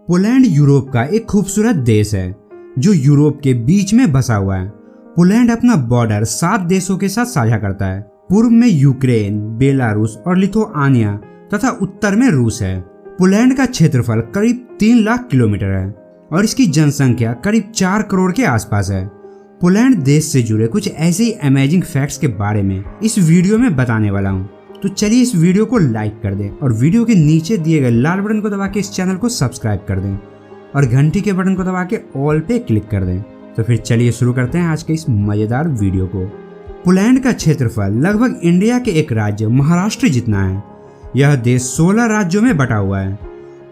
Poland Europe का एक खूबसूरत देश है जो यूरोप के बीच में बसा हुआ है। पोलैंड अपना बॉर्डर 7 देशों के साथ साझा करता है। पूर्व में यूक्रेन, बेलारूस और लिथुआनिया तथा उत्तर में रूस है। पोलैंड का क्षेत्रफल करीब 3 लाख किलोमीटर है और इसकी जनसंख्या करीब 4 करोड़ के आसपास है। पोलैंड देश से जुड़े कुछ ऐसे ही अमेजिंग फैक्ट्स के बारे में इस वीडियो में बताने वाला हूँ। तो चलिए इस वीडियो को लाइक कर दें और वीडियो के नीचे दिए गए लाल बटन को दबा के इस चैनल को सब्सक्राइब कर दें और घंटी के बटन को दबा के ऑल पे क्लिक कर दें। तो फिर चलिए शुरू करते हैं आज के इस मजेदार वीडियो को। पोलैंड का क्षेत्रफल लगभग इंडिया के एक राज्य महाराष्ट्र जितना है। यह देश 16 राज्यों में बटा हुआ है।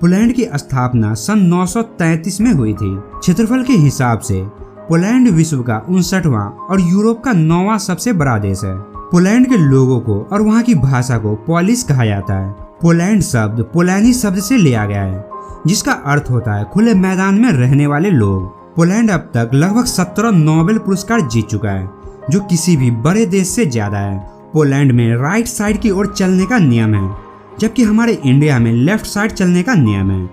पोलैंड की स्थापना सन 933 में हुई थी। क्षेत्रफल के हिसाब से पोलैंड विश्व का 59वां और यूरोप का 9वां सबसे बड़ा देश है। पोलैंड के लोगों को और वहाँ की भाषा को पोलिश कहा जाता है। पोलैंड शब्द पोलैनी शब्द से लिया गया है जिसका अर्थ होता है खुले मैदान में रहने वाले लोग। पोलैंड अब तक लगभग 17 नोबेल पुरस्कार जीत चुका है जो किसी भी बड़े देश से ज्यादा है। पोलैंड में राइट साइड की ओर चलने का नियम है जबकि हमारे इंडिया में लेफ्ट साइड चलने का नियम है।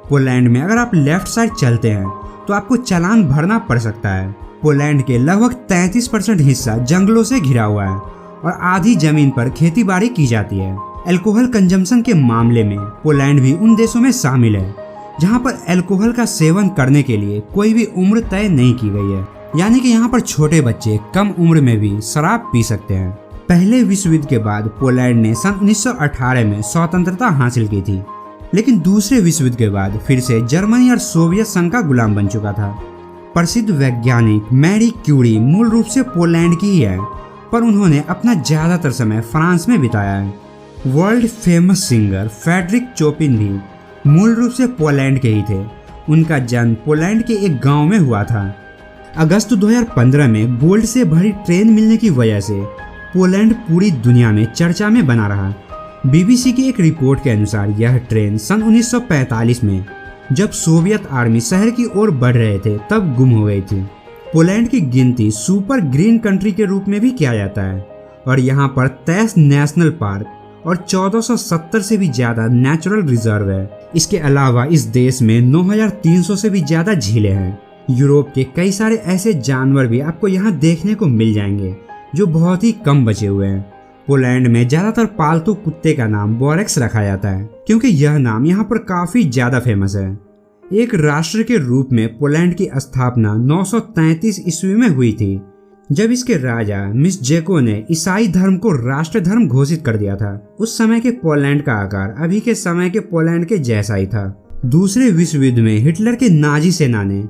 पोलैंड में अगर आप लेफ्ट साइड चलते हैं तो आपको चालान भरना पड़ सकता है। पोलैंड के लगभग 33% हिस्सा जंगलों से घिरा हुआ है और आधी जमीन पर खेती बाड़ी की जाती है। अल्कोहल कंजम्पशन के मामले में पोलैंड भी उन देशों में शामिल है जहां पर अल्कोहल का सेवन करने के लिए कोई भी उम्र तय नहीं की गई है, यानी कि यहाँ पर छोटे बच्चे कम उम्र में भी शराब पी सकते हैं। पहले विश्व युद्ध के बाद पोलैंड ने सन 1918 में स्वतंत्रता हासिल की थी, लेकिन दूसरे विश्व युद्ध के बाद फिर से जर्मनी और सोवियत संघ का गुलाम बन चुका था। प्रसिद्ध वैज्ञानिक मैरी क्यूरी मूल रूप से पोलैंड की ही है, पर उन्होंने अपना ज्यादातर समय फ्रांस में बिताया है। World famous singer Frederic Chopin भी मूल रूप से पोलैंड के ही थे। उनका जन्म पोलैंड के एक गांव में हुआ था। अगस्त 2015 में गोल्ड से भरी ट्रेन मिलने की वजह से पोलैंड पूरी दुनिया में चर्चा में बना रहा। बीबीसी की एक रिपोर्ट के अनुसार यह ट्रेन सन 1945 में जब सोवियत आर्मी शहर की ओर बढ़ रहे थे तब गुम हो गई थी। पोलैंड की गिनती सुपर ग्रीन कंट्री के रूप में भी किया जाता है और यहाँ पर 23 नेशनल पार्क और 1470 से भी ज्यादा नेचुरल रिजर्व है। इसके अलावा इस देश में 9300 से भी ज्यादा झीलें हैं। यूरोप के कई सारे ऐसे जानवर भी आपको यहाँ देखने को मिल जाएंगे जो बहुत ही कम बचे हुए हैं। पोलैंड में ज्यादातर पालतू कुत्ते का नाम बोरेक्स रखा जाता है क्योंकि यह नाम यहाँ पर काफी ज्यादा फेमस है। एक राष्ट्र के रूप में पोलैंड की स्थापना 933 ईस्वी में हुई थी जब इसके राजा मिस्जेको ने ईसाई धर्म को राष्ट्र धर्म घोषित कर दिया था। उस समय के पोलैंड का आकार अभी के समय के पोलैंड के जैसा ही था। दूसरे विश्व युद्ध में हिटलर के नाजी सेना ने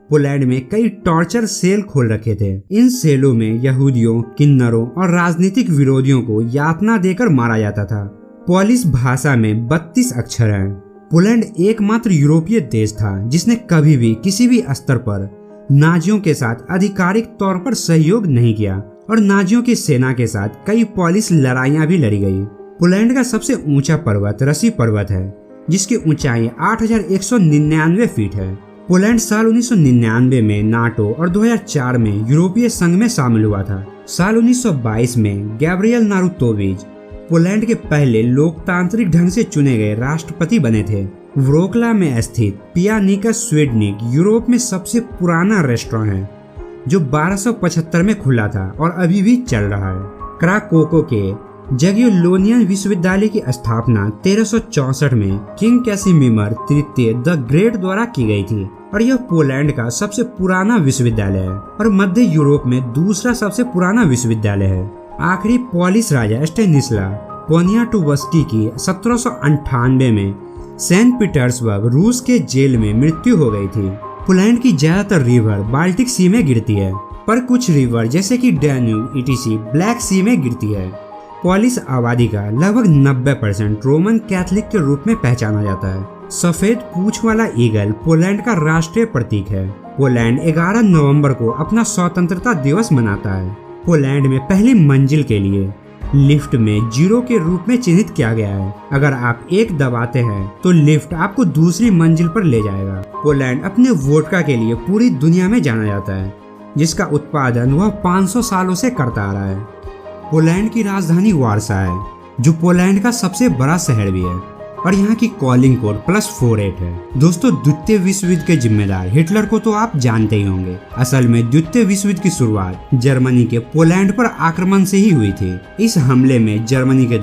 पोलैंड में कई टॉर्चर सेल खोल रखे थे। इन सेलों में यहूदियों, किन्नरों और राजनीतिक विरोधियों को यातना देकर मारा जाता था। पोलिश भाषा में 32 अक्षर हैं। पोलैंड एकमात्र यूरोपीय देश था जिसने कभी भी किसी भी स्तर पर नाजियों के साथ आधिकारिक तौर पर सहयोग नहीं किया और नाजियों की सेना के साथ कई पोलिश लड़ाइयां भी लड़ी गई। पोलैंड का सबसे ऊंचा पर्वत रसी पर्वत है जिसकी ऊंचाई 8199 फीट है। पोलैंड साल 1999 में नाटो और 2004 में यूरोपीय संघ में शामिल हुआ था। साल 1922 में गैब्रियल नारुतोविच पोलैंड के पहले लोकतांत्रिक ढंग से चुने गए राष्ट्रपति बने थे। व्रोक्ला में स्थित पियानिका स्वीडनिक यूरोप में सबसे पुराना रेस्टोरेंट है जो 1275 में खुला था और अभी भी चल रहा है। क्राकोको के जगियोलोनियन विश्वविद्यालय की स्थापना 1364 में किंग कैसिमिर तृतीय द ग्रेट द्वारा की गई थी और यह पोलैंड का सबसे पुराना विश्वविद्यालय है और मध्य यूरोप में दूसरा सबसे पुराना विश्वविद्यालय है। आखिरी पोलिश राजा स्टेनिस्ला पोनियाटोवस्की की 1798 में सेंट पीटर्सबर्ग रूस के जेल में मृत्यु हो गई थी। पोलैंड की ज्यादातर रिवर बाल्टिक सी में गिरती है पर कुछ रिवर जैसे कि डैन्यूब ईटीसी ब्लैक सी में गिरती है। पोलिश आबादी का लगभग 90% रोमन कैथोलिक के रूप में पहचाना जाता है। सफेद पूंछ वाला ईगल पोलैंड का राष्ट्रीय प्रतीक है। पोलैंड 11 नवंबर को अपना स्वतंत्रता दिवस मनाता है। पोलैंड में पहली मंजिल के लिए लिफ्ट में 0 के रूप में चिन्हित किया गया है। अगर आप 1 दबाते हैं तो लिफ्ट आपको दूसरी मंजिल पर ले जाएगा। पोलैंड अपने वोडका के लिए पूरी दुनिया में जाना जाता है जिसका उत्पादन वह 500 सालों से करता आ रहा है। पोलैंड की राजधानी वार्सा है जो पोलैंड का सबसे बड़ा शहर भी है। और यहाँ की कॉलिंग कोड +48 है। दोस्तों, द्वितीय विश्व युद्ध के जिम्मेदार हिटलर को तो आप जानते ही होंगे। असल में द्वितीय विश्व युद्ध की शुरुआत जर्मनी के पोलैंड पर आक्रमण से ही हुई थी। इस हमले में जर्मनी के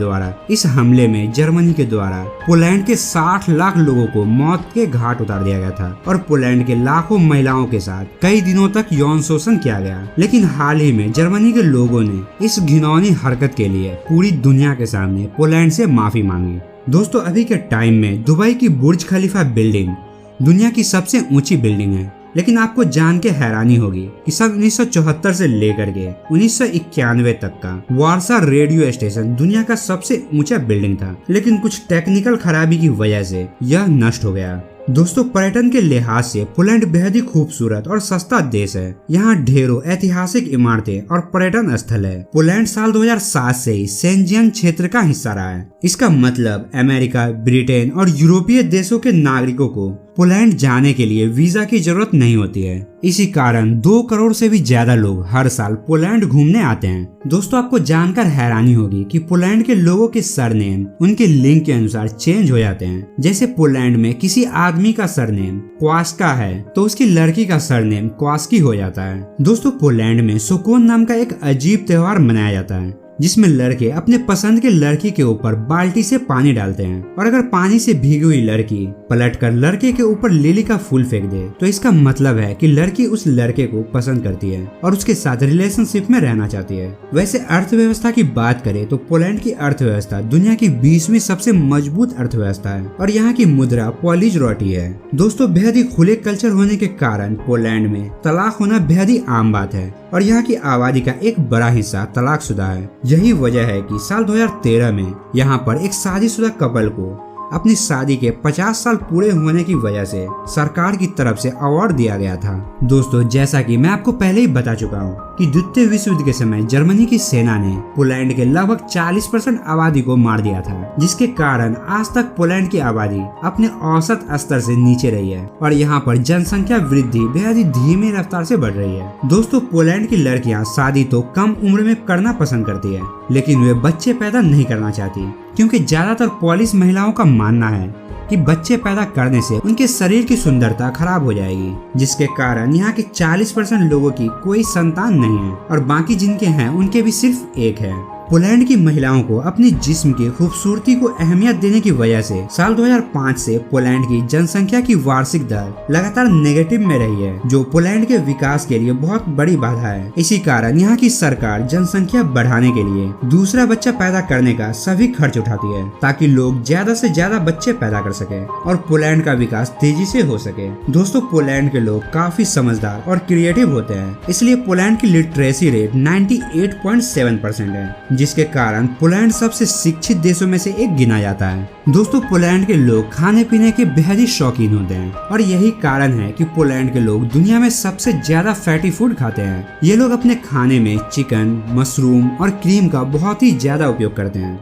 द्वारा पोलैंड के 60 लाख लोगों को मौत के घाट उतार दिया गया था और पोलैंड के लाखों महिलाओं के साथ कई दिनों तक यौन शोषण किया गया। लेकिन हाल ही में जर्मनी के लोगों ने इस घिनौनी हरकत के लिए पूरी दुनिया के सामने पोलैंड से माफी मांगी। दोस्तों, अभी के टाइम में दुबई की बुर्ज खलीफा बिल्डिंग दुनिया की सबसे ऊंची बिल्डिंग है। लेकिन आपको जान के हैरानी होगी कि सन 1974 से लेकर के 1991 तक का वारसा रेडियो स्टेशन दुनिया का सबसे ऊंचा बिल्डिंग था, लेकिन कुछ टेक्निकल खराबी की वजह से यह नष्ट हो गया। दोस्तों, पर्यटन के लिहाज से पोलैंड बेहद ही खूबसूरत और सस्ता देश है। यहाँ ढेरों ऐतिहासिक इमारतें और पर्यटन स्थल है। पोलैंड साल 2007 से ही शेंजेन क्षेत्र का हिस्सा रहा है। इसका मतलब अमेरिका, ब्रिटेन और यूरोपीय देशों के नागरिकों को पोलैंड जाने के लिए वीजा की जरूरत नहीं होती है। इसी कारण 2 करोड़ से भी ज्यादा लोग हर साल पोलैंड घूमने आते हैं। दोस्तों, आपको जानकर हैरानी होगी कि पोलैंड के लोगों के सरनेम उनके लिंग के अनुसार चेंज हो जाते हैं। जैसे पोलैंड में किसी आदमी का सरनेम क्वास्का है तो उसकी लड़की का सरनेम क्वास्की हो जाता है। दोस्तों, पोलैंड में सुकोन नाम का एक अजीब त्योहार मनाया जाता है जिसमें लड़के अपने पसंद के लड़की के ऊपर बाल्टी से पानी डालते हैं और अगर पानी से भीगी हुई लड़की पलटकर लड़के के ऊपर लिली का फूल फेंक दे तो इसका मतलब है कि लड़की उस लड़के को पसंद करती है और उसके साथ रिलेशनशिप में रहना चाहती है। वैसे अर्थव्यवस्था की बात करें तो पोलैंड की अर्थव्यवस्था दुनिया की 20वीं सबसे मजबूत अर्थव्यवस्था है और यहाँ की मुद्रा पॉलिश रोटी है। दोस्तों, बेहद ही खुले कल्चर होने के कारण पोलैंड में तलाक होना बेहद ही आम बात है और यहाँ की आबादी का एक बड़ा हिस्सा तलाकशुदा है। यही वजह है कि साल 2013 में यहाँ पर एक शादीशुदा कपल को अपनी शादी के 50 साल पूरे होने की वजह से सरकार की तरफ से अवार्ड दिया गया था। दोस्तों, जैसा कि मैं आपको पहले ही बता चुका हूँ कि द्वितीय विश्व युद्ध के समय जर्मनी की सेना ने पोलैंड के लगभग 40% आबादी को मार दिया था, जिसके कारण आज तक पोलैंड की आबादी अपने औसत स्तर से नीचे रही है और यहाँ पर जनसंख्या वृद्धि बेहद ही धीमी रफ्तार से बढ़ रही है। दोस्तों, पोलैंड की लड़कियाँ शादी तो कम उम्र में करना पसंद करती है, लेकिन वे बच्चे पैदा नहीं करना चाहती, क्योंकि ज्यादातर पोलिश महिलाओं का मानना है कि बच्चे पैदा करने से उनके शरीर की सुंदरता खराब हो जाएगी, जिसके कारण यहाँ के 40% लोगों की कोई संतान नहीं है और बाकी जिनके हैं उनके भी सिर्फ एक है। पोलैंड की महिलाओं को अपने जिस्म की खूबसूरती को अहमियत देने की वजह से साल 2005 से पोलैंड की जनसंख्या की वार्षिक दर लगातार नेगेटिव में रही है, जो पोलैंड के विकास के लिए बहुत बड़ी बाधा है। इसी कारण यहाँ की सरकार जनसंख्या बढ़ाने के लिए दूसरा बच्चा पैदा करने का सभी खर्च उठाती है ताकि लोग ज्यादा से ज्यादा बच्चे पैदा कर सके और पोलैंड का विकास तेजी से हो सके। दोस्तों, पोलैंड के लोग काफी समझदार और क्रिएटिव होते हैं, इसलिए पोलैंड की लिटरेसी रेट 98.7% है, जिसके कारण पोलैंड सबसे शिक्षित देशों में से एक गिना जाता है। दोस्तों, पोलैंड के लोग खाने पीने के बेहद ही शौकीन होते हैं और यही कारण है कि पोलैंड के लोग दुनिया में सबसे ज्यादा फैटी फूड खाते हैं। ये लोग अपने खाने में चिकन, मशरूम और क्रीम का बहुत ही ज्यादा उपयोग करते हैं।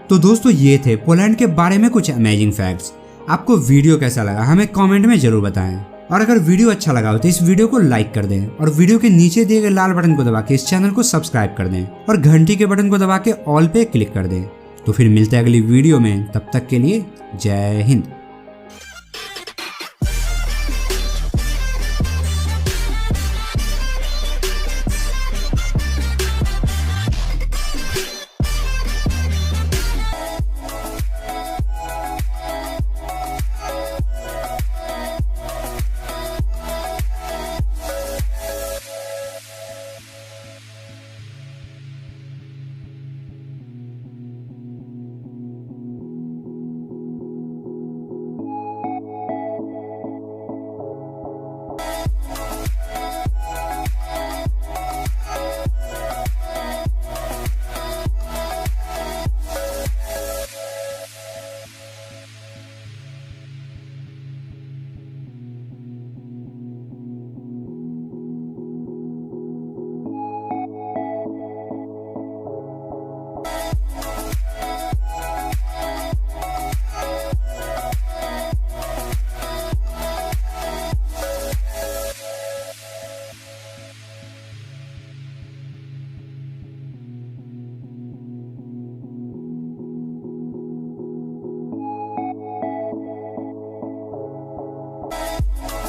तो दोस्तों, ये थे पोलैंड के बारे में कुछ अमेजिंग फैक्ट्स। आपको वीडियो कैसा लगा हमें कमेंट में जरूर बताएं और अगर वीडियो अच्छा लगा हो तो इस वीडियो को लाइक कर दें और वीडियो के नीचे दिए गए लाल बटन को दबा के इस चैनल को सब्सक्राइब कर दें और घंटी के बटन को दबा के ऑल पे क्लिक कर दें। तो फिर मिलते हैं अगली वीडियो में, तब तक के लिए जय हिंद।